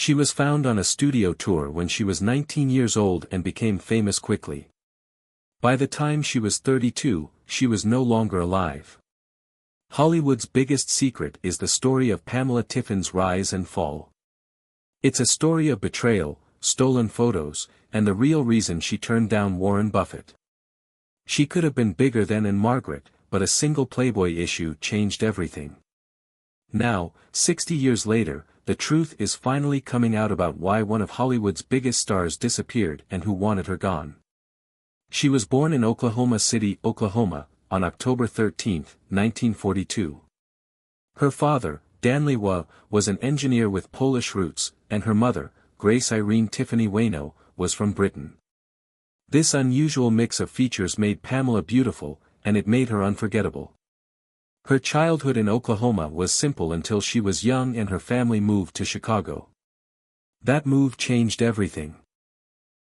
She was found on a studio tour when she was 19 years old and became famous quickly. By the time she was 32, she was no longer alive. Hollywood's biggest secret is the story of Pamela Tiffin's rise and fall. It's a story of betrayal, stolen photos, and the real reason she turned down Warren Buffett. She could have been bigger than in Margaret, but a single Playboy issue changed everything. Now, 60 years later, the truth is finally coming out about why one of Hollywood's biggest stars disappeared and who wanted her gone. She was born in Oklahoma City, Oklahoma, on October 13, 1942. Her father, Danley Wa, was an engineer with Polish roots, and her mother, Grace Irene Tiffany Wayno, was from Britain. This unusual mix of features made Pamela beautiful, and it made her unforgettable. Her childhood in Oklahoma was simple until she was young and her family moved to Chicago. That move changed everything.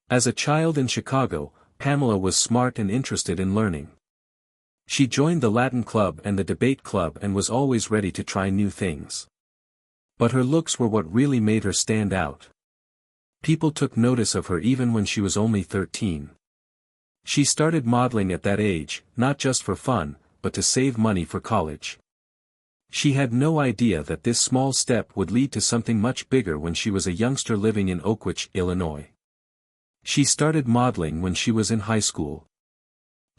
As a child in Chicago, Pamela was smart and interested in learning. She joined the Latin Club and the Debate Club and was always ready to try new things. But her looks were what really made her stand out. People took notice of her even when she was only 13. She started modeling at that age, not just for fun, but to save money for college. She had no idea that this small step would lead to something much bigger when she was a youngster living in Oakwood, Illinois. She started modeling when she was in high school.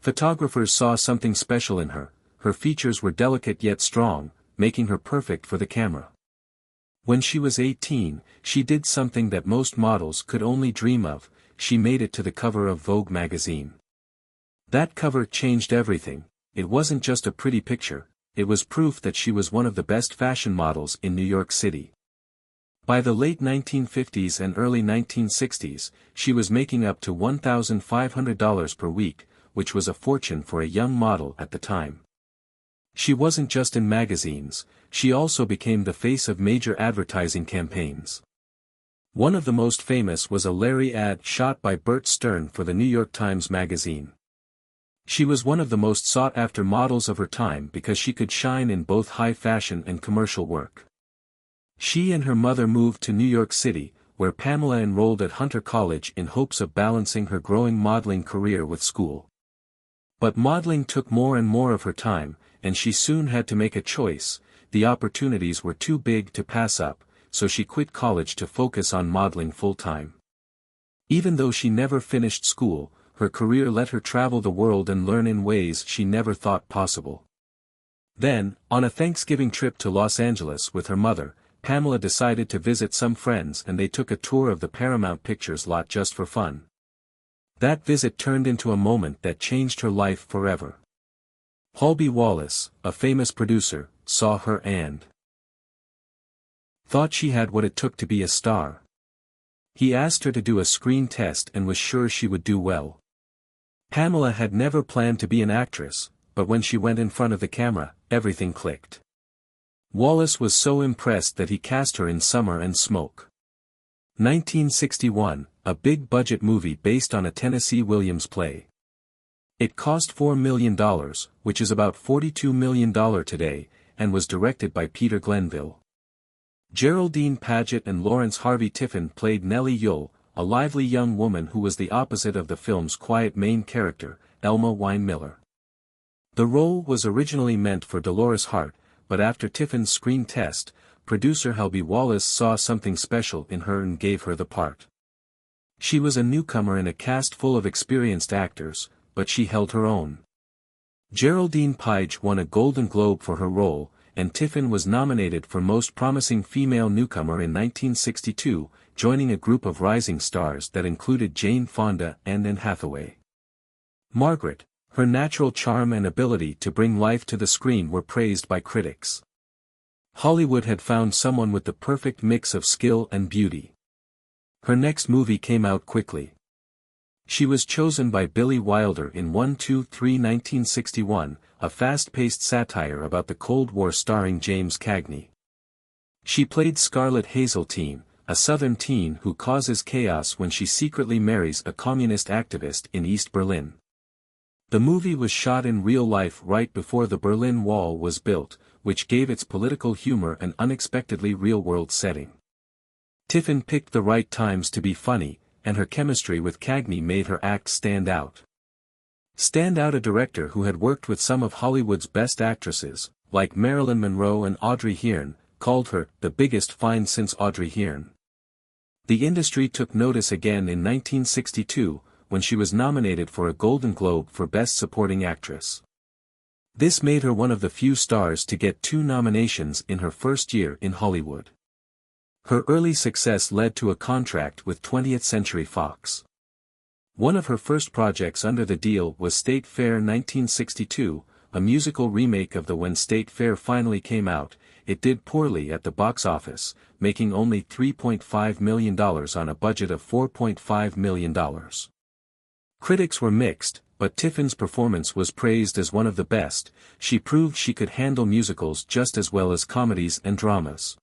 Photographers saw something special in her. Her features were delicate yet strong, making her perfect for the camera. When she was 18, she did something that most models could only dream of. She made it to the cover of Vogue magazine. That cover changed everything. It wasn't just a pretty picture, it was proof that she was one of the best fashion models in New York City. By the late 1950s and early 1960s, she was making up to $1,500 per week, which was a fortune for a young model at the time. She wasn't just in magazines, she also became the face of major advertising campaigns. One of the most famous was a Larry ad shot by Bert Stern for the New York Times magazine. She was one of the most sought-after models of her time because she could shine in both high fashion and commercial work. She and her mother moved to New York City, where Pamela enrolled at Hunter College in hopes of balancing her growing modeling career with school. But modeling took more and more of her time, and she soon had to make a choice. The opportunities were too big to pass up, so she quit college to focus on modeling full-time. Even though she never finished school, her career let her travel the world and learn in ways she never thought possible. Then, on a Thanksgiving trip to Los Angeles with her mother, Pamela decided to visit some friends and they took a tour of the Paramount Pictures lot just for fun. That visit turned into a moment that changed her life forever. Halby Wallace, a famous producer, saw her and thought she had what it took to be a star. He asked her to do a screen test and was sure she would do well. Pamela had never planned to be an actress, but when she went in front of the camera, everything clicked. Wallace was so impressed that he cast her in Summer and Smoke. 1961, a big-budget movie based on a Tennessee Williams play. It cost $4 million, which is about $42 million today, and was directed by Peter Glenville. Geraldine Paget and Lawrence Harvey Tiffin played Nellie Yule, a lively young woman who was the opposite of the film's quiet main character, Elma Wine Miller. The role was originally meant for Dolores Hart, but after Tiffin's screen test, producer Halby Wallace saw something special in her and gave her the part. She was a newcomer in a cast full of experienced actors, but she held her own. Geraldine Page won a Golden Globe for her role, and Tiffin was nominated for Most Promising Female Newcomer in 1962, joining a group of rising stars that included Jane Fonda and Anne Hathaway. Margaret, her natural charm and ability to bring life to the screen were praised by critics. Hollywood had found someone with the perfect mix of skill and beauty. Her next movie came out quickly. She was chosen by Billy Wilder in 1-2-3-1961, a fast-paced satire about the Cold War starring James Cagney. She played Scarlett Hazeltine, a Southern teen who causes chaos when she secretly marries a communist activist in East Berlin. The movie was shot in real life right before the Berlin Wall was built, which gave its political humor an unexpectedly real-world setting. Tiffin picked the right times to be funny, and her chemistry with Cagney made her act stand out. A director who had worked with some of Hollywood's best actresses, like Marilyn Monroe and Audrey Hepburn, called her the biggest find since Audrey Hepburn. The industry took notice again in 1962, when she was nominated for a Golden Globe for Best Supporting Actress. This made her one of the few stars to get 2 nominations in her first year in Hollywood. Her early success led to a contract with 20th Century Fox. One of her first projects under the deal was State Fair 1962, a musical remake of the When State Fair finally came out. It did poorly at the box office, making only $3.5 million on a budget of $4.5 million. Critics were mixed, but Tiffin's performance was praised as one of the best. She proved she could handle musicals just as well as comedies and dramas.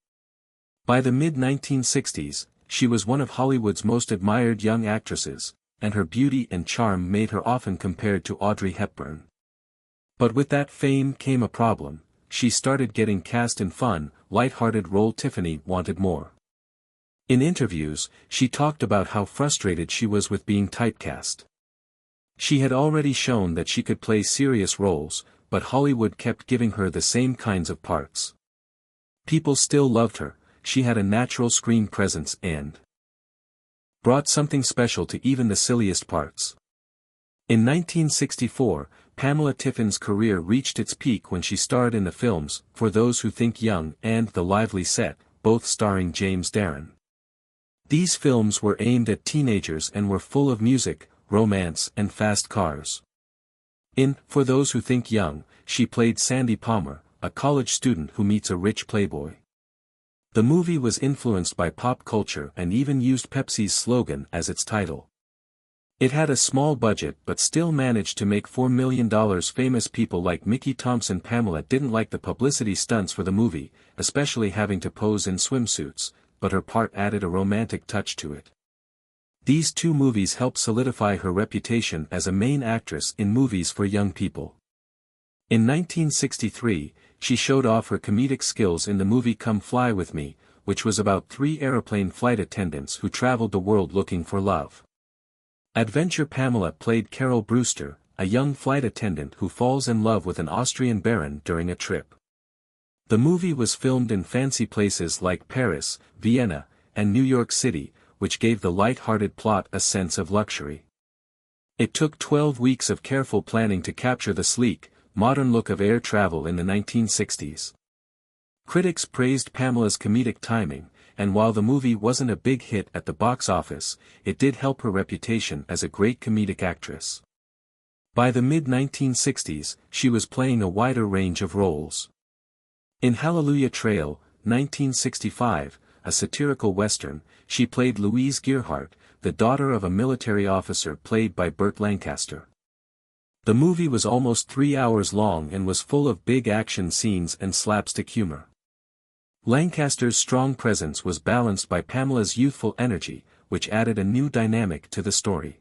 By the mid-1960s, she was one of Hollywood's most admired young actresses, and her beauty and charm made her often compared to Audrey Hepburn. But with that fame came a problem. She started getting cast in fun, light-hearted roles. Tiffin wanted more. In interviews, she talked about how frustrated she was with being typecast. She had already shown that she could play serious roles, but Hollywood kept giving her the same kinds of parts. People still loved her. She had a natural screen presence and brought something special to even the silliest parts. In 1964, Pamela Tiffin's career reached its peak when she starred in the films For Those Who Think Young and The Lively Set, both starring James Darren. These films were aimed at teenagers and were full of music, romance and fast cars. In For Those Who Think Young, she played Sandy Palmer, a college student who meets a rich playboy. The movie was influenced by pop culture and even used Pepsi's slogan as its title. It had a small budget but still managed to make $4 million. Famous people like Mickey Thompson. Pamela didn't like the publicity stunts for the movie, especially having to pose in swimsuits, but her part added a romantic touch to it. These 2 movies helped solidify her reputation as a main actress in movies for young people. In 1963, she showed off her comedic skills in the movie Come Fly With Me, which was about 3 airplane flight attendants who traveled the world looking for love. Adventure. Pamela played Carol Brewster, a young flight attendant who falls in love with an Austrian baron during a trip. The movie was filmed in fancy places like Paris, Vienna, and New York City, which gave the light-hearted plot a sense of luxury. It took 12 weeks of careful planning to capture the sleek, modern look of air travel in the 1960s. Critics praised Pamela's comedic timing, and while the movie wasn't a big hit at the box office, it did help her reputation as a great comedic actress. By the mid-1960s, she was playing a wider range of roles. In Hallelujah Trail, 1965, a satirical western, she played Louise Gearhart, the daughter of a military officer played by Burt Lancaster. The movie was almost 3 hours long and was full of big action scenes and slapstick humor. Lancaster's strong presence was balanced by Pamela's youthful energy, which added a new dynamic to the story.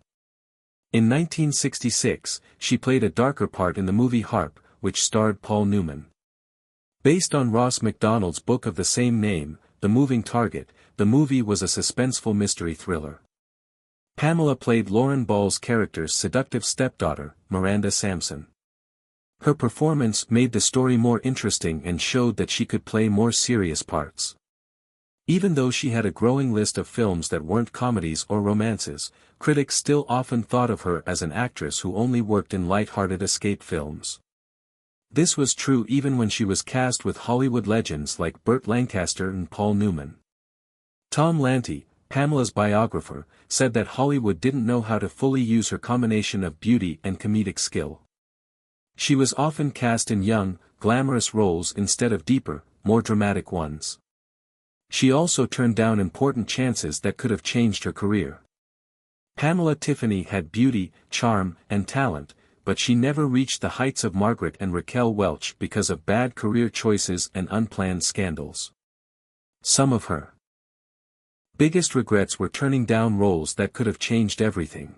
In 1966, she played a darker part in the movie Harp, which starred Paul Newman. Based on Ross MacDonald's book of the same name, The Moving Target, the movie was a suspenseful mystery thriller. Pamela played Lauren Ball's character's seductive stepdaughter, Miranda Sampson. Her performance made the story more interesting and showed that she could play more serious parts. Even though she had a growing list of films that weren't comedies or romances, critics still often thought of her as an actress who only worked in light-hearted escape films. This was true even when she was cast with Hollywood legends like Burt Lancaster and Paul Newman. Tom Lanty, Pamela's biographer, said that Hollywood didn't know how to fully use her combination of beauty and comedic skill. She was often cast in young, glamorous roles instead of deeper, more dramatic ones. She also turned down important chances that could have changed her career. Pamela Tiffin had beauty, charm, and talent, but she never reached the heights of Margaret and Raquel Welch because of bad career choices and unplanned scandals. Some of her biggest regrets were turning down roles that could have changed everything.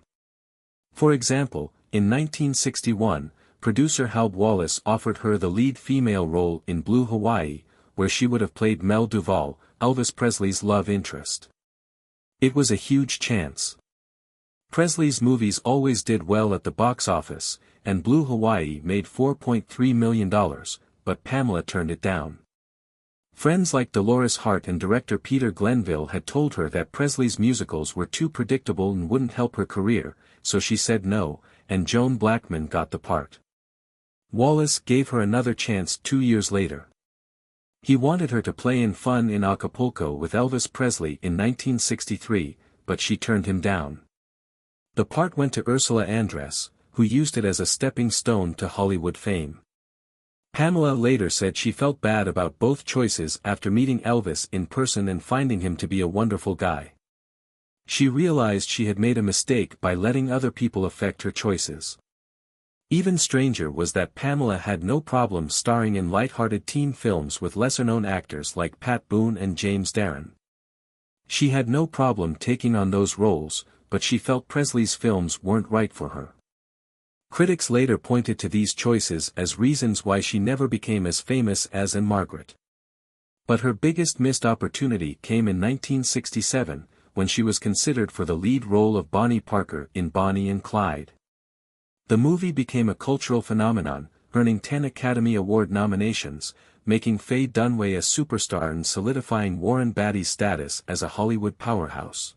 For example, in 1961, producer Halb Wallace offered her the lead female role in Blue Hawaii, where she would have played Mel Duvall, Elvis Presley's love interest. It was a huge chance. Presley's movies always did well at the box office, and Blue Hawaii made $4.3 million, but Pamela turned it down. Friends like Dolores Hart and director Peter Glenville had told her that Presley's musicals were too predictable and wouldn't help her career, so she said no, and Joan Blackman got the part. Wallace gave her another chance 2 years later. He wanted her to play in Fun in Acapulco with Elvis Presley in 1963, but she turned him down. The part went to Ursula Andress, who used it as a stepping stone to Hollywood fame. Pamela later said she felt bad about both choices after meeting Elvis in person and finding him to be a wonderful guy. She realized she had made a mistake by letting other people affect her choices. Even stranger was that Pamela had no problem starring in light-hearted teen films with lesser-known actors like Pat Boone and James Darren. She had no problem taking on those roles, but she felt Presley's films weren't right for her. Critics later pointed to these choices as reasons why she never became as famous as in Margaret. But her biggest missed opportunity came in 1967, when she was considered for the lead role of Bonnie Parker in Bonnie and Clyde. The movie became a cultural phenomenon, earning 10 Academy Award nominations, making Faye Dunaway a superstar and solidifying Warren Beatty's status as a Hollywood powerhouse.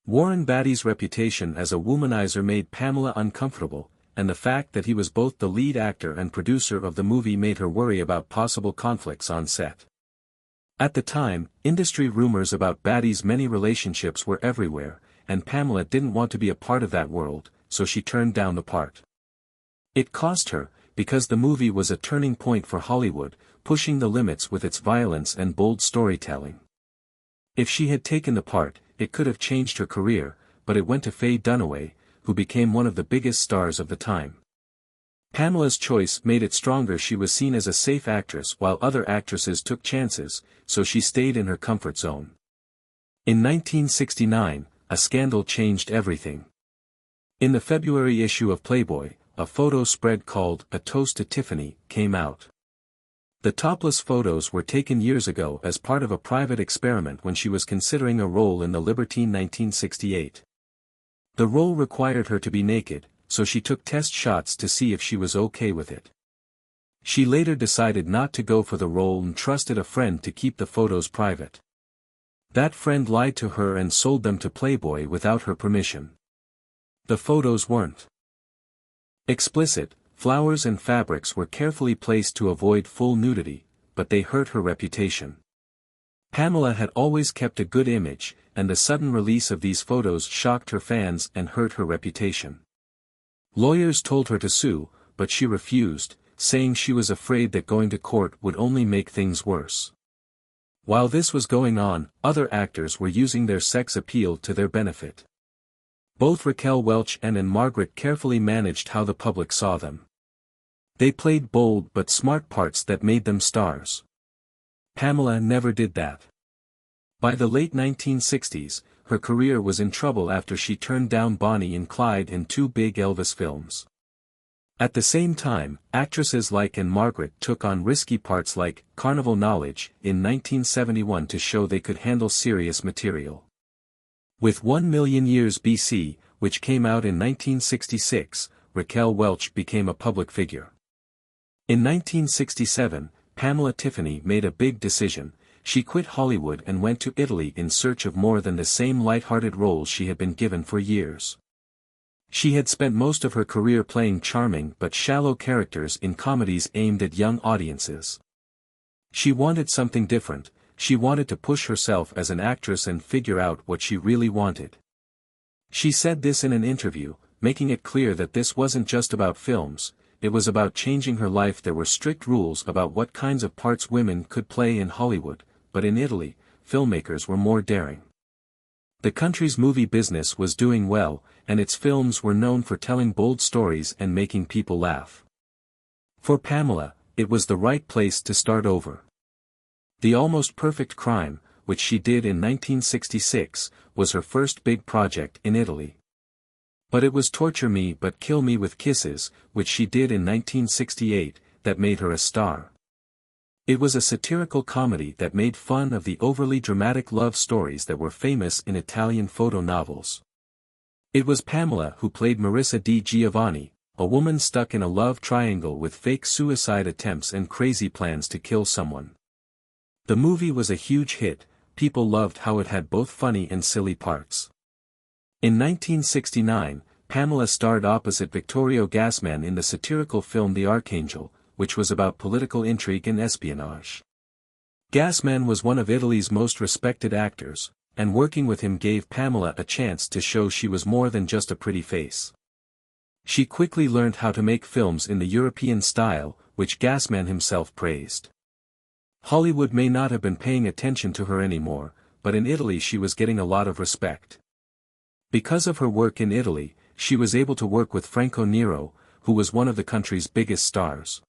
Warren Beatty's reputation as a womanizer made Pamela uncomfortable, and the fact that he was both the lead actor and producer of the movie made her worry about possible conflicts on set. At the time, industry rumors about Beatty's many relationships were everywhere, and Pamela didn't want to be a part of that world, so she turned down the part. It cost her, because the movie was a turning point for Hollywood, pushing the limits with its violence and bold storytelling. If she had taken the part, it could have changed her career, but it went to Faye Dunaway, who became one of the biggest stars of the time. Pamela's choice made it stronger. She was seen as a safe actress while other actresses took chances, so she stayed in her comfort zone. In 1969, a scandal changed everything. In the February issue of Playboy, a photo spread called A Toast to Tiffany came out. The topless photos were taken years ago as part of a private experiment when she was considering a role in the Libertine 1968. The role required her to be naked, so she took test shots to see if she was okay with it. She later decided not to go for the role and trusted a friend to keep the photos private. That friend lied to her and sold them to Playboy without her permission. The photos weren't explicit. Flowers and fabrics were carefully placed to avoid full nudity, but they hurt her reputation. Pamela had always kept a good image, and the sudden release of these photos shocked her fans and hurt her reputation. Lawyers told her to sue, but she refused, saying she was afraid that going to court would only make things worse. While this was going on, other actors were using their sex appeal to their benefit. Both Raquel Welch and Margaret carefully managed how the public saw them. They played bold but smart parts that made them stars. Pamela never did that. By the late 1960s, her career was in trouble after she turned down Bonnie and Clyde in 2 big Elvis films. At the same time, actresses like Margaret took on risky parts like Carnival Knowledge in 1971 to show they could handle serious material. With 1 Million Years BC, which came out in 1966, Raquel Welch became a public figure. In 1967, Pamela Tiffin made a big decision. She quit Hollywood and went to Italy in search of more than the same light-hearted roles she had been given for years. She had spent most of her career playing charming but shallow characters in comedies aimed at young audiences. She wanted something different. She wanted to push herself as an actress and figure out what she really wanted. She said this in an interview, making it clear that this wasn't just about films, it was about changing her life. There were strict rules about what kinds of parts women could play in Hollywood, but in Italy, filmmakers were more daring. The country's movie business was doing well, and its films were known for telling bold stories and making people laugh. For Pamela, it was the right place to start over. The Almost Perfect Crime, which she did in 1966, was her first big project in Italy. But it was Torture Me But Kill Me with Kisses, which she did in 1968, that made her a star. It was a satirical comedy that made fun of the overly dramatic love stories that were famous in Italian photo novels. It was Pamela who played Marissa di Giovanni, a woman stuck in a love triangle with fake suicide attempts and crazy plans to kill someone. The movie was a huge hit. People loved how it had both funny and silly parts. In 1969, Pamela starred opposite Vittorio Gassman in the satirical film The Archangel, which was about political intrigue and espionage. Gassman was one of Italy's most respected actors, and working with him gave Pamela a chance to show she was more than just a pretty face. She quickly learned how to make films in the European style, which Gassman himself praised. Hollywood may not have been paying attention to her anymore, but in Italy she was getting a lot of respect. Because of her work in Italy, she was able to work with Franco Nero, who was one of the country's biggest stars.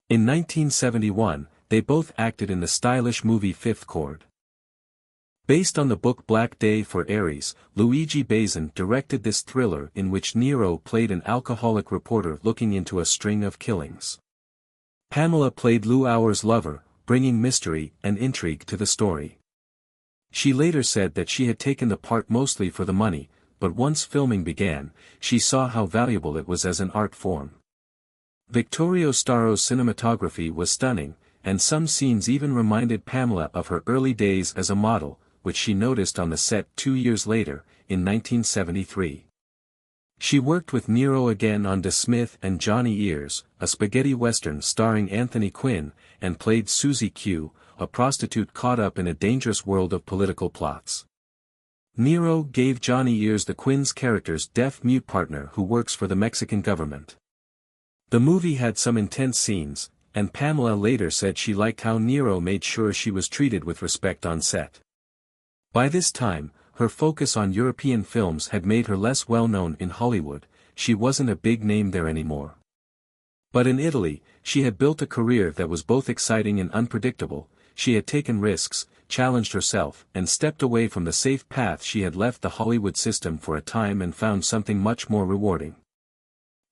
In 1971, they both acted in the stylish movie Fifth Chord. Based on the book Black Day for Aries, Luigi Bazin directed this thriller in which Nero played an alcoholic reporter looking into a string of killings. Pamela played Lou Auer's lover, bringing mystery and intrigue to the story. She later said that she had taken the part mostly for the money, but once filming began, she saw how valuable it was as an art form. Vittorio Staro's cinematography was stunning, and some scenes even reminded Pamela of her early days as a model, which she noticed on the set 2 years later, in 1973. She worked with Nero again on De Smith and Johnny Ears, a spaghetti western starring Anthony Quinn, and played Susie Q, a prostitute caught up in a dangerous world of political plots. Nero gave Johnny Ears the Quinn's character's deaf-mute partner who works for the Mexican government. The movie had some intense scenes, and Pamela later said she liked how Nero made sure she was treated with respect on set. By this time, her focus on European films had made her less well-known in Hollywood. She wasn't a big name there anymore. But in Italy, she had built a career that was both exciting and unpredictable. She had taken risks, challenged herself, and stepped away from the safe path. She had left the Hollywood system for a time and found something much more rewarding.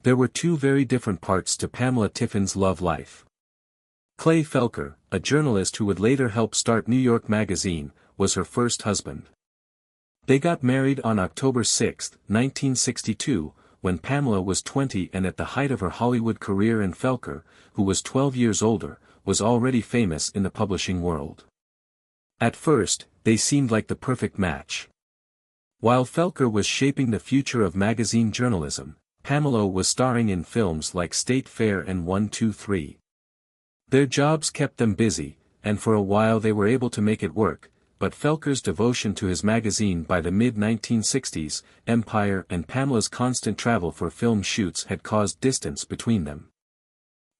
There were two very different parts to Pamela Tiffin's love life. Clay Felker, a journalist who would later help start New York Magazine, was her first husband. They got married on October 6, 1962, when Pamela was 20 and at the height of her Hollywood career, and Felker, who was 12 years older, was already famous in the publishing world. At first, they seemed like the perfect match. While Felker was shaping the future of magazine journalism, Pamela was starring in films like State Fair and 1-2-3. Their jobs kept them busy, and for a while they were able to make it work, but Felker's devotion to his magazine by the mid-1960s, Empire, and Pamela's constant travel for film shoots had caused distance between them.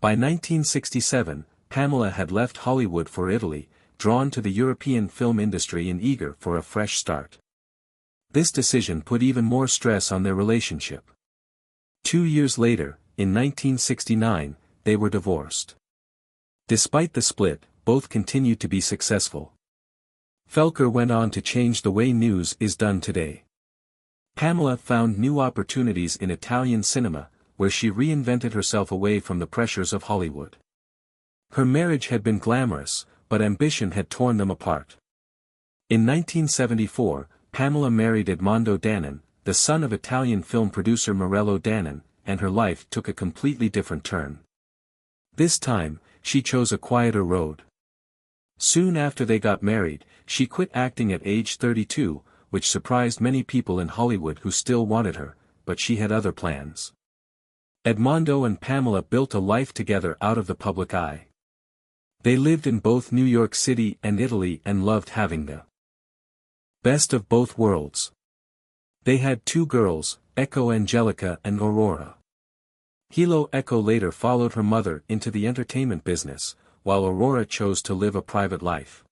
By 1967, Pamela had left Hollywood for Italy, drawn to the European film industry and eager for a fresh start. This decision put even more stress on their relationship. 2 years later, in 1969, they were divorced. Despite the split, both continued to be successful. Felker went on to change the way news is done today. Pamela found new opportunities in Italian cinema, where she reinvented herself away from the pressures of Hollywood. Her marriage had been glamorous, but ambition had torn them apart. In 1974, Pamela married Edmondo Dannon, the son of Italian film producer Morello Dannon, and her life took a completely different turn. This time, she chose a quieter road. Soon after they got married, she quit acting at age 32, which surprised many people in Hollywood who still wanted her, but she had other plans. Edmondo and Pamela built a life together out of the public eye. They lived in both New York City and Italy and loved having the best of both worlds. They had 2 girls, Echo Angelica and Aurora. Hilo Echo later followed her mother into the entertainment business, while Aurora chose to live a private life.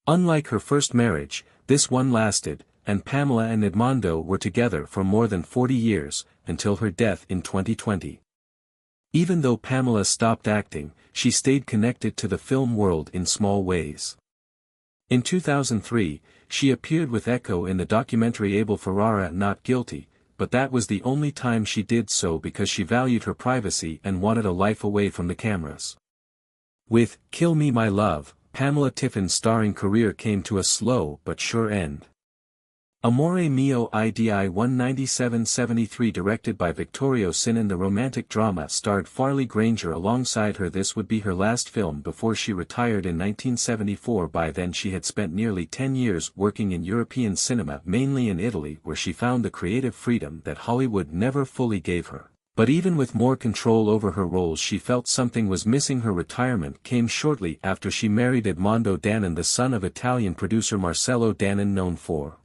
Unlike her first marriage, this one lasted, and Pamela and Edmondo were together for more than 40 years, until her death in 2020. Even though Pamela stopped acting, she stayed connected to the film world in small ways. In 2003, she appeared with Echo in the documentary Abel Ferrara Not Guilty, but that was the only time she did so because she valued her privacy and wanted a life away from the cameras. With Kill Me My Love, Pamela Tiffin's starring career came to a slow but sure end. Amore Mio Idi 19773, directed by Vittorio Sinan, the romantic drama starred Farley Granger alongside her. This would be her last film before she retired in 1974. By then she had spent nearly 10 years working in European cinema, mainly in Italy, where she found the creative freedom that Hollywood never fully gave her. But even with more control over her roles, she felt something was missing. Her retirement came shortly after she married Edmondo Dannon, the son of Italian producer Marcello Dannon, known for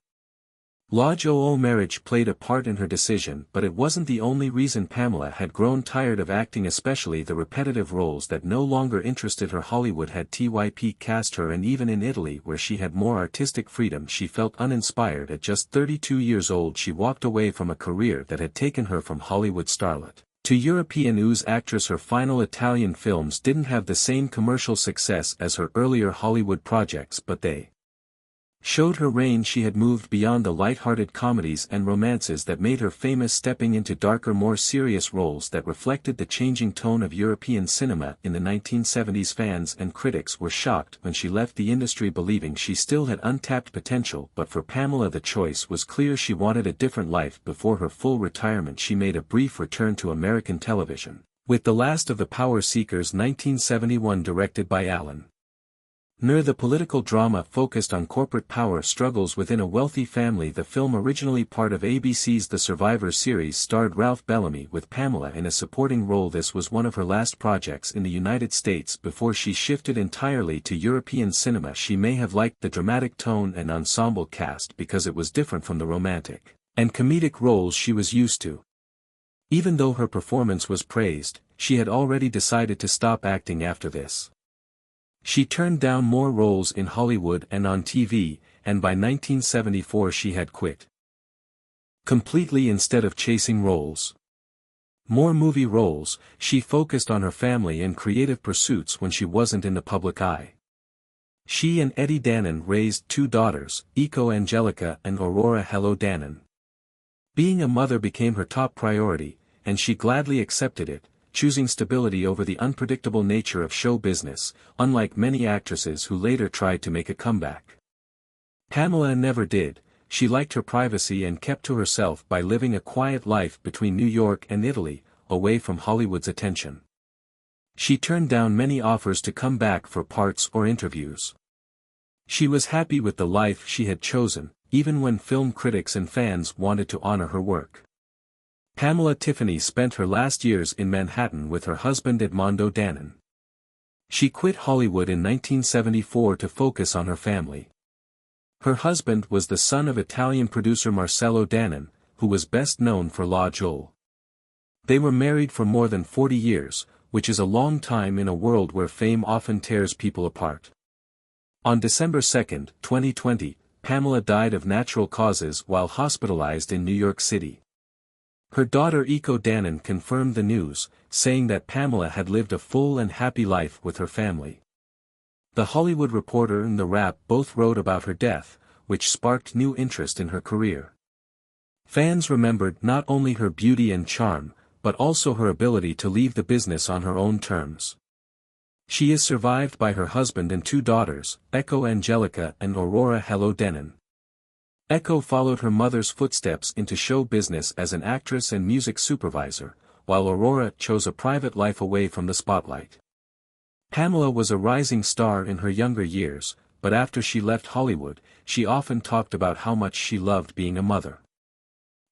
La Jolie. Marriage played a part in her decision, but it wasn't the only reason. Pamela had grown tired of acting, especially the repetitive roles that no longer interested her. Hollywood had typecast her, and even in Italy, where she had more artistic freedom, she felt uninspired. At just 32 years old, she walked away from a career that had taken her from Hollywood starlet to European ooze actress. Her final Italian films didn't have the same commercial success as her earlier Hollywood projects, but they showed her range. She had moved beyond the light-hearted comedies and romances that made her famous, stepping into darker, more serious roles that reflected the changing tone of European cinema in the 1970s. Fans and critics were shocked when she left the industry, believing she still had untapped potential, but for Pamela the choice was clear. She wanted a different life. Before her full retirement, she made a brief return to American television with The Last of the Power Seekers, 1971, directed by Alan Nur. The political drama focused on corporate power struggles within a wealthy family. The film, originally part of ABC's The Survivor series, starred Ralph Bellamy, with Pamela in a supporting role. This was one of her last projects in the United States before she shifted entirely to European cinema. She may have liked the dramatic tone and ensemble cast because it was different from the romantic and comedic roles she was used to. Even though her performance was praised, she had already decided to stop acting after this. She turned down more roles in Hollywood and on TV, and by 1974 she had quit completely. Instead of chasing more movie roles, she focused on her family and creative pursuits when she wasn't in the public eye. She and Eddie Dannon raised two daughters, Eco Angelica and Aurora Hello Dannon. Being a mother became her top priority, and she gladly accepted it, choosing stability over the unpredictable nature of show business, unlike many actresses who later tried to make a comeback. Pamela never did. She liked her privacy and kept to herself by living a quiet life between New York and Italy, away from Hollywood's attention. She turned down many offers to come back for parts or interviews. She was happy with the life she had chosen, even when film critics and fans wanted to honor her work. Pamela Tiffin spent her last years in Manhattan with her husband Edmondo Dannon. She quit Hollywood in 1974 to focus on her family. Her husband was the son of Italian producer Marcello Dannon, who was best known for La Jolie. They were married for more than 40 years, which is a long time in a world where fame often tears people apart. On December 2, 2020, Pamela died of natural causes while hospitalized in New York City. Her daughter Eco Dannon confirmed the news, saying that Pamela had lived a full and happy life with her family. The Hollywood Reporter and The Wrap both wrote about her death, which sparked new interest in her career. Fans remembered not only her beauty and charm, but also her ability to leave the business on her own terms. She is survived by her husband and two daughters, Eco Angelica and Aurora Hello Dannon. Eco followed her mother's footsteps into show business as an actress and music supervisor, while Aurora chose a private life away from the spotlight. Pamela was a rising star in her younger years, but after she left Hollywood, she often talked about how much she loved being a mother.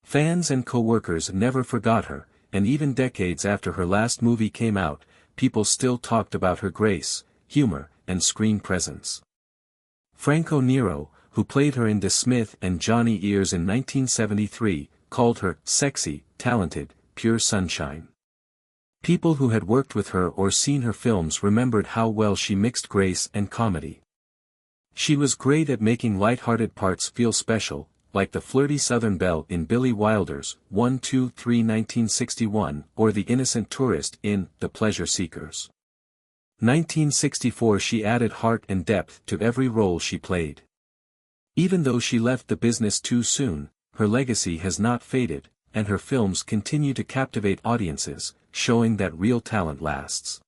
Fans and co-workers never forgot her, and even decades after her last movie came out, people still talked about her grace, humor, and screen presence. Franco Nero, who played her in The Smith and Johnny Ears in 1973, called her sexy, talented, pure sunshine. People who had worked with her or seen her films remembered how well she mixed grace and comedy. She was great at making light-hearted parts feel special, like the flirty Southern belle in Billy Wilder's 1-2-3 1961, or the innocent tourist in The Pleasure Seekers. 1964. She added heart and depth to every role she played. Even though she left the business too soon, her legacy has not faded, and her films continue to captivate audiences, showing that real talent lasts.